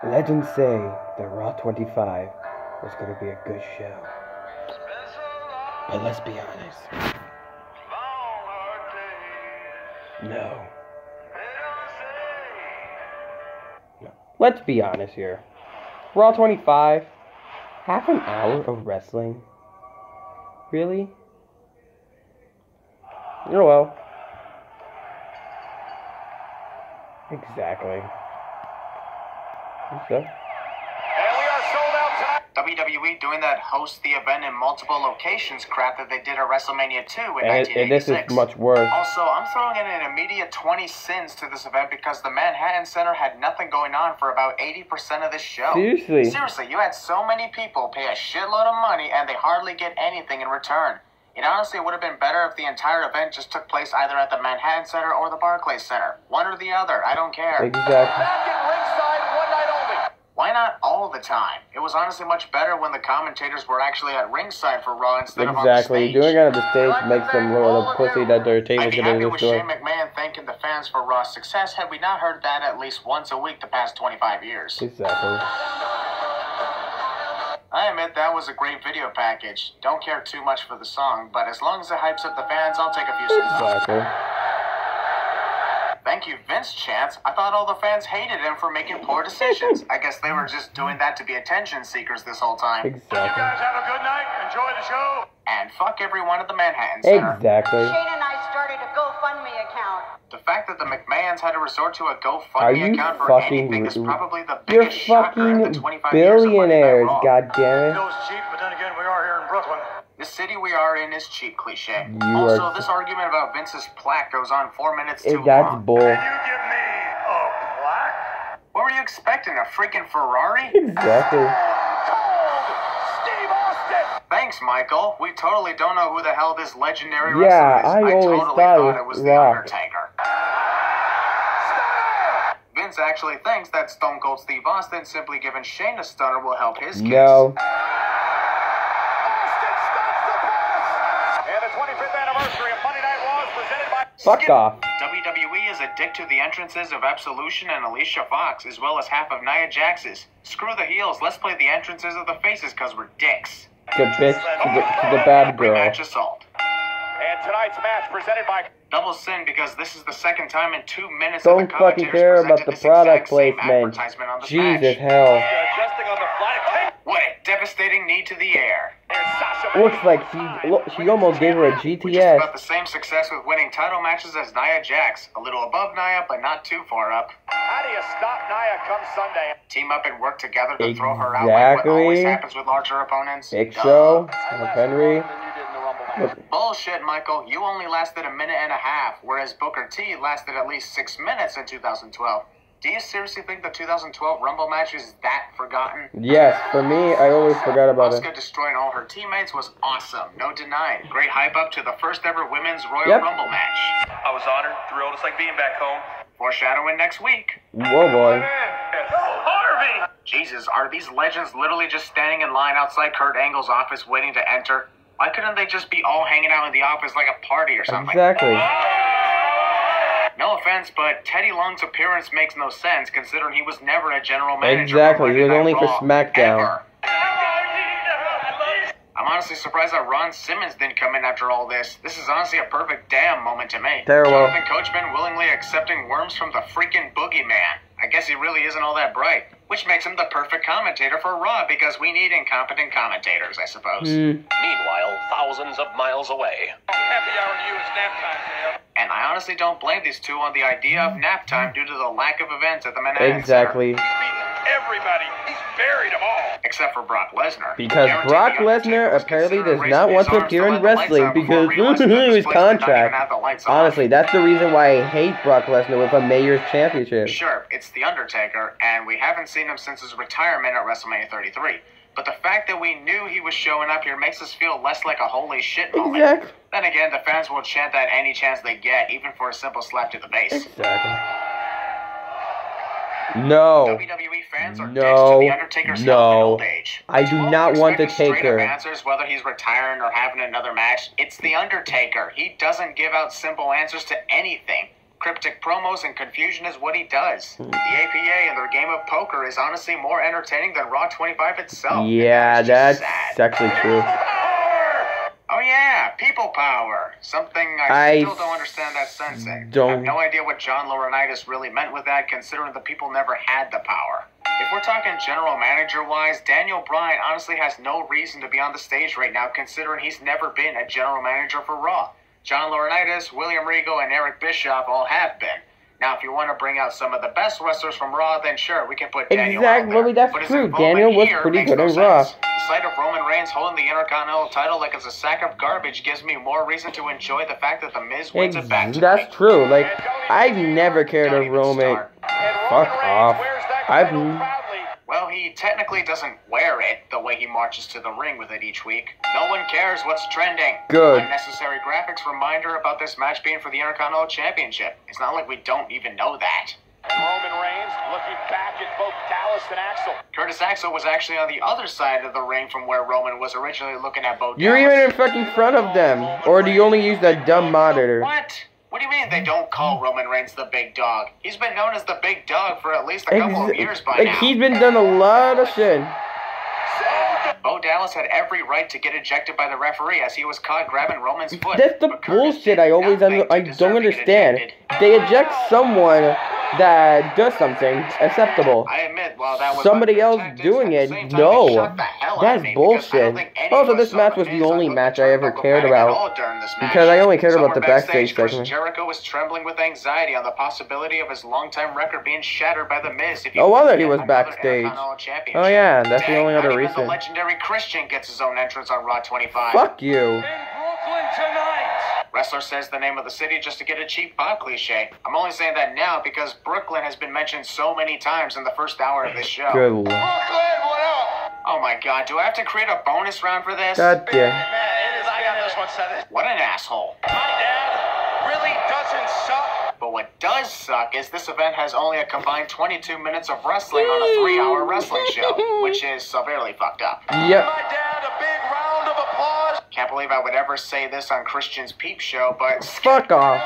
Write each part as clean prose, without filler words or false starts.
Legends say that Raw 25 was going to be a good show. But let's be honest. No. Let's be honest here. Raw 25, half an hour of wrestling? Really? Oh well. Exactly. So. WWE doing that host the event in multiple locations crap that they did at WrestleMania 2 in 1986. And this is much worse. Also, I'm throwing in an immediate 20 cents to this event because the Manhattan Center had nothing going on for about 80% of this show. Seriously, you had so many people pay a shitload of money and they hardly get anything in return. It honestly would have been better if the entire event just took place either at the Manhattan Center or the Barclays Center. One or the other, I don't care. Exactly. Back at ringside, one night only. Why not all the time? It was honestly much better when the commentators were actually at ringside for Raw instead of on the stage. Doing it on the stage makes them look like a pussy that their tables I'd be happy with Shane McMahon thanking the fans for Raw's success had we not heard that at least once a week the past 25 years. Exactly. I admit that was a great video package. Don't care too much for the song, but as long as it hypes up the fans, I'll take a few cents off. Exactly. Thank you, Vince chants. I thought all the fans hated him for making poor decisions. I guess they were just doing that to be attention seekers this whole time. Exactly. You guys have a good night. Enjoy the show. And fuck everyone at the Manhattan Center. Exactly. Shane and I started a GoFundMe account. The fact that the McMahons had to resort to a GoFundMe account for anything is probably the You're biggest shocker in the fucking 25 years of Monday Night billionaires, Raw. goddammit. It was cheap, but then again, we are here in Brooklyn. The city we are in is cheap cliche. You Also, are... this argument about Vince's plaque goes on 4 minutes too That's long. bull. Can you give me a plaque? What were you expecting, a freaking Ferrari? Exactly. Steve Austin! Thanks, Michael. We totally don't know who the hell this legendary Yeah, wrestler is. I always totally thought it was The The Rock. Undertaker. Vince actually thinks that Stone Cold Steve Austin simply giving Shane a stunner will help his case. No. And the 25th anniversary of Monday Night Raw is presented by... Fuck off. WWE is a dick to the entrances of Absolution and Alicia Fox, as well as half of Nia Jax's. Screw the heels, let's play the entrances of the faces, cause we're dicks. The bitch to the bad girl. Rematch assault. And tonight's match presented by... Double sin, because this is the second time in 2 minutes that Don't the fucking commentators care about presented the this product exact same placement. advertisement on this Jesus match. hell. Adjusting on the fly. What a devastating knee to the air. Looks like she almost gave her a Which is GTS. about the same success with winning title matches as Nia Jax. A little above Nia, but not too far up. How do you stop Nia come Sunday? Team up and work together to throw her out like what always happens with larger opponents. Big Show, Mark Henry. Bullshit, Michael. You only lasted a minute and a half, whereas Booker T lasted at least 6 minutes in 2012. Do you seriously think the 2012 Rumble match is that forgotten? Yes, for me, I always forgot about it. Asuka destroying all her teammates was awesome, no denying. Great hype up to the first ever Women's Royal Rumble match. I was honored, thrilled. It's like being back home. Foreshadowing next week. Whoa, boy. Harvey! Jesus, are these legends literally just standing in line outside Kurt Angle's office waiting to enter? Why couldn't they just be all hanging out in the office like a party or something? Exactly. No offense, but Teddy Long's appearance makes no sense considering he was never a general manager. Exactly, he was only for Raw, SmackDown. ever. I'm honestly surprised that Ron Simmons didn't come in after all this. This is honestly a perfect damn moment to me. Terrible. Jonathan Coachman willingly accepting worms from the freaking boogeyman. I guess he really isn't all that bright, which makes him the perfect commentator for Raw because we need incompetent commentators, I suppose. Meanwhile, thousands of miles away. Happy hour to you, it's nap time, man. And I honestly don't blame these two on the idea of nap time due to the lack of events at the Manhattan Exactly. Center. He's beaten everybody. He's buried them all. Except for Brock Lesnar. Because Guaranteed Brock the Undertaker Lesnar was apparently considering does not raising want his to arms appear let in the lights wrestling out before because realizing that his this place did not even contract. have the lights on. Honestly, that's the reason why I hate Brock Lesnar with a Mayor's Championship. Sure, it's The Undertaker, and we haven't seen him since his retirement at WrestleMania 33. But the fact that we knew he was showing up here makes us feel less like a holy shit moment. Exactly. Then again, the fans will chant that any chance they get, even for a simple slap to the face. Exactly. No. WWE fans are dicks to The Undertaker's health and old age. I do not want the Taker. Answers whether he's retiring or having another match. It's The Undertaker. He doesn't give out simple answers to anything. Cryptic promos and confusion is what he does. The APA and their game of poker is honestly more entertaining than Raw 25 itself. Yeah, that's actually true. Oh yeah, people power. Something I still don't understand that sensing. I have no idea what John Laurinaitis really meant with that, considering the people never had the power. If we're talking general manager-wise, Daniel Bryan honestly has no reason to be on the stage right now, considering he's never been a general manager for Raw. John Laurinaitis, William Regal, and Eric Bischoff all have been. Now, if you want to bring out some of the best wrestlers from Raw, then sure, we can put Daniel out there. That's true. Daniel was pretty good in Raw. The sight of Roman Reigns holding the Intercontinental title like it's a sack of garbage gives me more reason to enjoy the fact that The Miz wins it back to That's true. Like, I've never cared of Roman. Fuck off. Well, he technically doesn't wear it the way he marches to the ring with it each week. No one cares what's trending. Good. Unnecessary graphics reminder about this match being for the Intercontinental Championship. It's not like we don't even know that. And Roman Reigns looking back at both Dallas and Axel. Curtis Axel was actually on the other side of the ring from where Roman was originally looking at Bo Dallas. You're even in fucking front of them. Or do you only use that dumb monitor? What? What do you mean they don't call Roman Reigns the big dog? He's been known as the big dog for at least a couple of years by now. He's been done a lot of shit. Bo Dallas had every right to get ejected by the referee as he was caught grabbing Roman's foot. That's the bullshit I don't understand. They eject someone that does something acceptable. I admit, while that was somebody else doing it, no. That's bullshit. Also, this match was the only match I ever cared about. Because I only cared about the backstage segment. Jericho was trembling with anxiety on the possibility of his longtime record being shattered by The Miz. No wonder he was backstage. Oh yeah, that's the only other reason. The legendary Christian gets his own entrance on Raw 25. Fuck you. In Brooklyn tonight. Wrestler says the name of the city just to get a cheap pop cliche. I'm only saying that now because Brooklyn has been mentioned so many times in the first hour of this show. Good lord. Brooklyn, what up? Oh my god, do I have to create a bonus round for this? God damn. Man, I got this one set. What an asshole. My dad really doesn't suck. But what does suck is this event has only a combined 22 minutes of wrestling on a 3-hour wrestling show, which is severely fucked up. Yep. My dad, a big round of applause. Can't believe I would ever say this on Christian's Peep Show, but... Fuck off.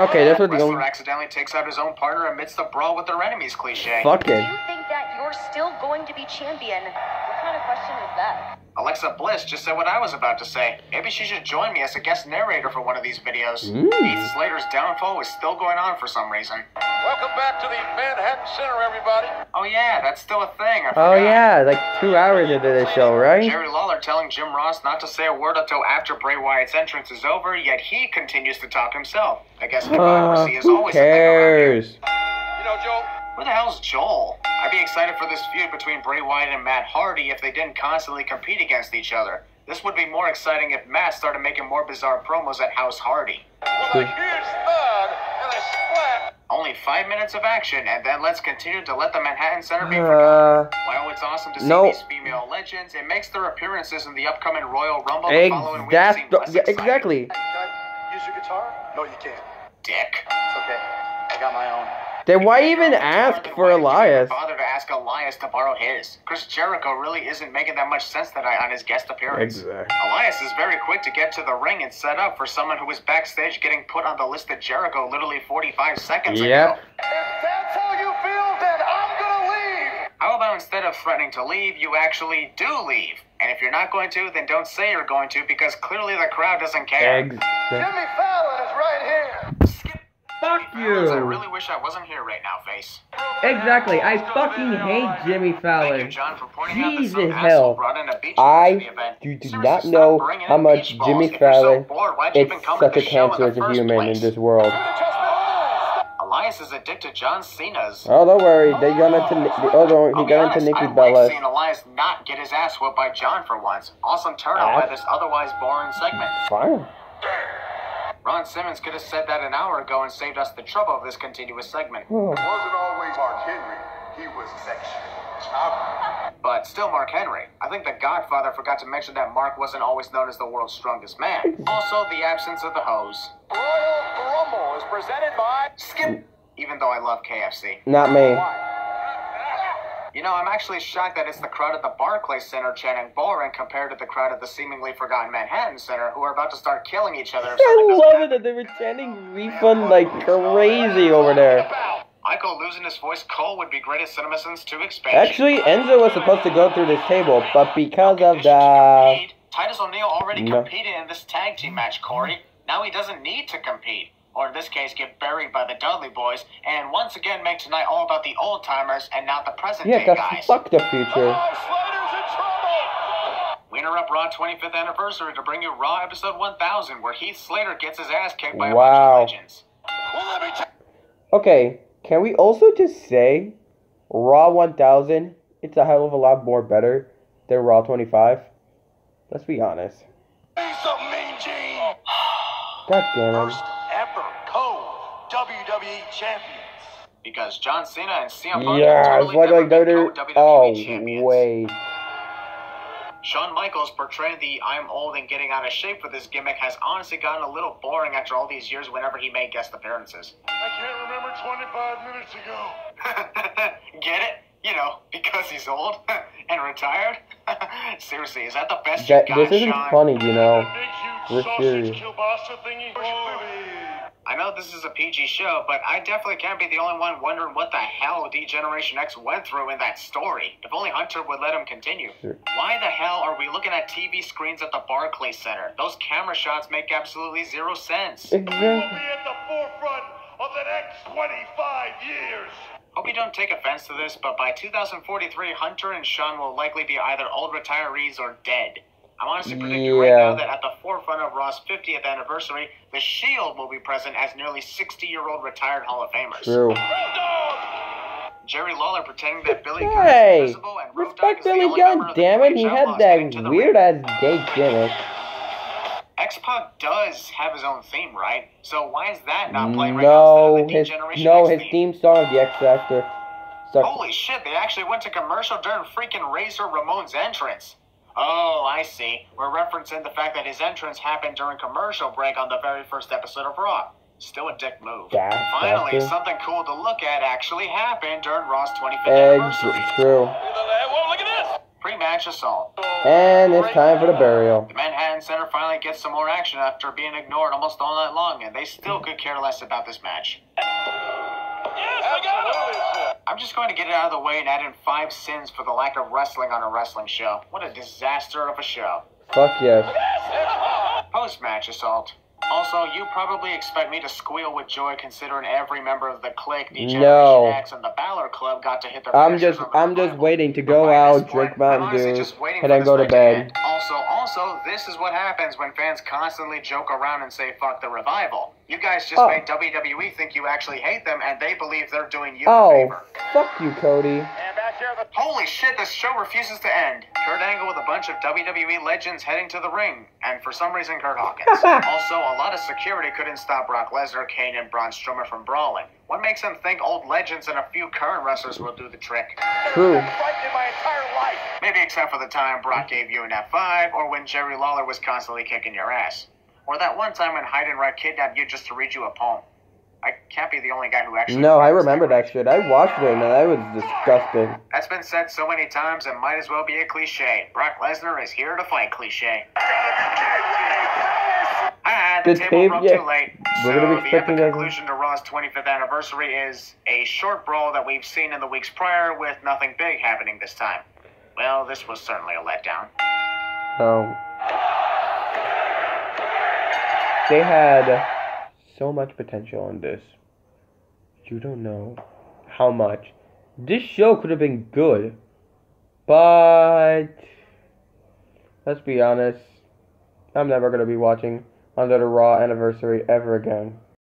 Okay, that's what the wrestler only... accidentally takes out his own partner amidst the brawl with their enemies cliche. Fuck Do it. you think that you're still going to be champion? What kind of question is that? Alexa Bliss just said what I was about to say. Maybe she should join me as a guest narrator for one of these videos. Heath Slater's downfall is still going on for some reason. Welcome back to the Manhattan Center, everybody. Oh yeah, that's still a thing. I Oh forgot. yeah, like 2 hours into the show, right? Jerry Lawler telling Jim Ross not to say a word until after Bray Wyatt's entrance is over, yet he continues to talk himself. I guess hypocrisy is Who always a thing around here. cares? You know, Joe. Who the hell's Joel? I'd be excited for this feud between Bray Wyatt and Matt Hardy if they didn't constantly compete against each other. This would be more exciting if Matt started making more bizarre promos at House Hardy. With a huge thud and a splat. Only 5 minutes of action, and then let's continue to let the Manhattan Center be forgotten. While it's awesome to see these female legends, it makes their appearances in the upcoming Royal Rumble the following week seem less exciting. Exactly. Can I use your guitar? No, you can't. Dick. It's okay. I got my own. Then why even ask for Elias? Bother to ask Elias to borrow his. Chris Jericho really isn't making that much sense tonight on his guest appearance. Exactly. Elias is very quick to get to the ring and set up for someone who was backstage getting put on the list of Jericho literally 45 seconds ago. If that's how you feel, then I'm gonna leave. How about instead of threatening to leave, you actually do leave? And if you're not going to, then don't say you're going to because clearly the crowd doesn't care. Jimmy Fallon is right here. Fuck I you. really wish I wasn't here right now, Face. Exactly. I fucking hate Jimmy Thank Fallon. you, John, for pointing out that Jesus some hell. asshole brought in a beach ball to the event. You do Seriously, not stop know bringing how in much beach balls. Jimmy If you're so Fallon bored, why'd you is even come to such a the show in cancer the as a first human place? in this world. Elias is addicted to John Cena's. Oh, don't worry. They got into. I'll He be got honest, into Nikki I like Bella. seeing Elias not get his ass whooped by John for once. Awesome turnout by this otherwise boring segment. Fine. Ron Simmons could have said that an hour ago and saved us the trouble of this continuous segment. Oh. Wasn't always Mark Henry. He was sexual. But still Mark Henry. I think the Godfather forgot to mention that Mark wasn't always known as the world's strongest man. Also, the absence of the hose. Royal Rumble is presented by Skip. Even though I love KFC. Not me. You know, I'm actually shocked that it's the crowd at the Barclays Center chanting boring compared to the crowd at the seemingly forgotten Manhattan Center who are about to start killing each other. I love it that they were chanting refund like crazy over there. Michael losing his voice, Cole would be great at CinemaSins 2 expansion. Actually, Enzo was supposed to go through this table, but because of the... Titus O'Neil already competed in this tag team match, Corey. Now he doesn't need to compete. Or in this case, get buried by the Dudley Boys, and once again make tonight all about the old-timers and not the present-day guys. Yeah, fuck the future. We interrupt Raw 25th anniversary to bring you Raw episode 1000, where Heath Slater gets his ass kicked by a bunch of legends. Okay, can we also just say Raw 1000, it's a hell of a lot more better than Raw 25? Let's be honest. God damn it. WWE champions. Because John Cena and CM Punk are totally like WWE. Oh, champions. wait. Shawn Michaels portraying the I'm old and getting out of shape for this gimmick has honestly gotten a little boring after all these years whenever he made guest appearances. I can't remember 25 minutes ago. Get it? You know, because he's old and retired? Seriously, is that the best you got, This isn't Shawn? funny, you know. We're serious. I know this is a PG show, but I definitely can't be the only one wondering what the hell D-Generation X went through in that story. If only Hunter would let him continue. Sure. Why the hell are we looking at TV screens at the Barclays Center? Those camera shots make absolutely zero sense. We will be at the forefront of the next 25 years. Hope you don't take offense to this, but by 2043, Hunter and Shawn will likely be either old retirees or dead. I'm honestly predicting right now that at the forefront of Raw's 50th anniversary, the Shield will be present as nearly 60-year-old retired Hall of Famers. True. Jerry Lawler pretending that Billy Gunn is invisible and Road Dogg is the only member of the damn it, Creed he Outlaws had getting to that the weird-ass gay gimmick. X-Pac does have his own theme, right? So why is that not playing right now instead of the D-Generation X his theme song of the X Factor. Holy shit, they actually went to commercial during freaking Razor Ramon's entrance. Oh, I see. We're referencing the fact that his entrance happened during commercial break on the very first episode of Raw. Still a dick move. Finally, something cool to look at actually happened during Raw's 25th anniversary. True. Whoa, look at this! Pre-match assault. And it's time for the burial. The Manhattan Center finally gets some more action after being ignored almost all night long, and they still could care less about this match. I'm just going to get it out of the way and add in 5 sins for the lack of wrestling on a wrestling show. What a disaster of a show. Fuck yes. Post-match assault. Also, you probably expect me to squeal with joy considering every member of the Clique, D-Generation X, and the Balor Club got to hit their I'm just waiting to go out, drink Mountain Dew, and then go to bed. Also, this is what happens when fans constantly joke around and say fuck the revival. You guys just made WWE think you actually hate them, and they believe they're doing you a favor. Fuck you, Cody. Holy shit, this show refuses to end. Kurt Angle with a bunch of WWE legends heading to the ring, and for some reason Kurt Hawkins. Also, a lot of security couldn't stop Brock Lesnar, Kane, and Braun Strowman from brawling. What makes them think old legends and a few current wrestlers will do the trick? True. Maybe except for the time Brock gave you an F5, or when Jerry Lawler was constantly kicking your ass. Or that one time when Heidenreich kidnapped you just to read you a poem. I can't be the only guy who actually... No, I remember that shit. I watched it, and that was disgusting. That's been said so many times, it might as well be a cliche. Brock Lesnar is here to fight cliche. The table broke too late. We're gonna be expecting the conclusion to Raw's 25th anniversary is a short brawl that we've seen in the weeks prior with nothing big happening this time. Well, this was certainly a letdown. They had so much potential in this. You don't know how much. This show could have been good, but let's be honest, I'm never going to be watching another Raw anniversary ever again.